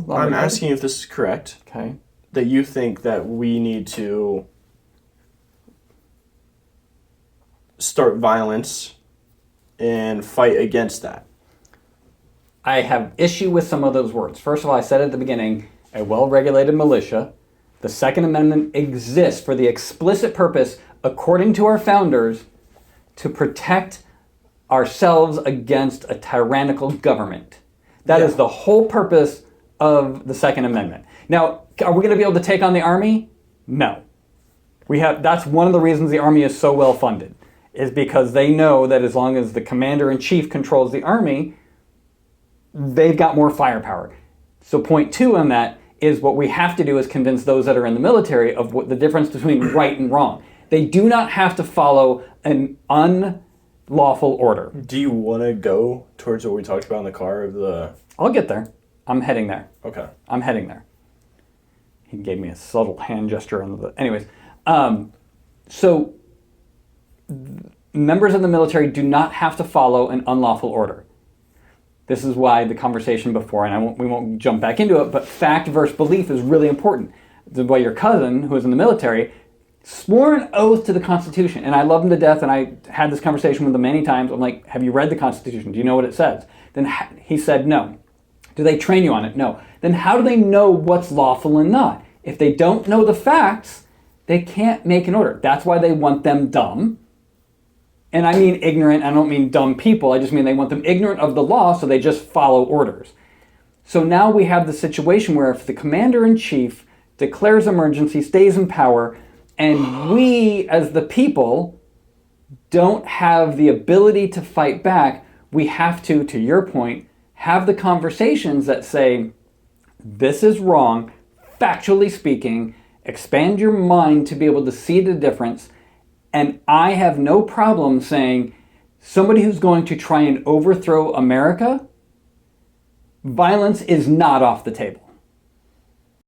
I'm asking if this is correct. Okay. That you think that we need to start violence and fight against that. I have issue with some of those words. First of all, I said at the beginning, a well-regulated militia. The Second Amendment exists for the explicit purpose, according to our founders, to protect ourselves against a tyrannical government. That is the whole purpose of the Second Amendment. Now, are we going to be able to take on the army? No. That's one of the reasons the army is so well funded, is because they know that as long as the commander-in-chief controls the army, they've got more firepower. So point two on that is what we have to do is convince those that are in the military of what the difference between right and wrong. They do not have to follow an unlawful order. Do you want to go towards what we talked about in the car of the... I'll get there. I'm heading there. Okay. I'm heading there. He gave me a subtle hand gesture. Anyways, so members of the military do not have to follow an unlawful order. This is why the conversation before, and we won't jump back into it, but fact versus belief is really important. This is why your cousin, who is in the military, swore an oath to the Constitution, and I love him to death, and I had this conversation with him many times. I'm like, have you read the Constitution? Do you know what it says? Then he said no. Do they train you on it? No. Then how do they know what's lawful and not? If they don't know the facts, they can't make an order. That's why they want them dumb. And I mean ignorant, I don't mean dumb people, I just mean they want them ignorant of the law so they just follow orders. So now we have the situation where if the commander-in-chief declares emergency, stays in power, and we as the people don't have the ability to fight back, we have to your point, have the conversations that say, this is wrong, factually speaking, expand your mind to be able to see the difference. And I have no problem saying somebody who's going to try and overthrow America, violence is not off the table.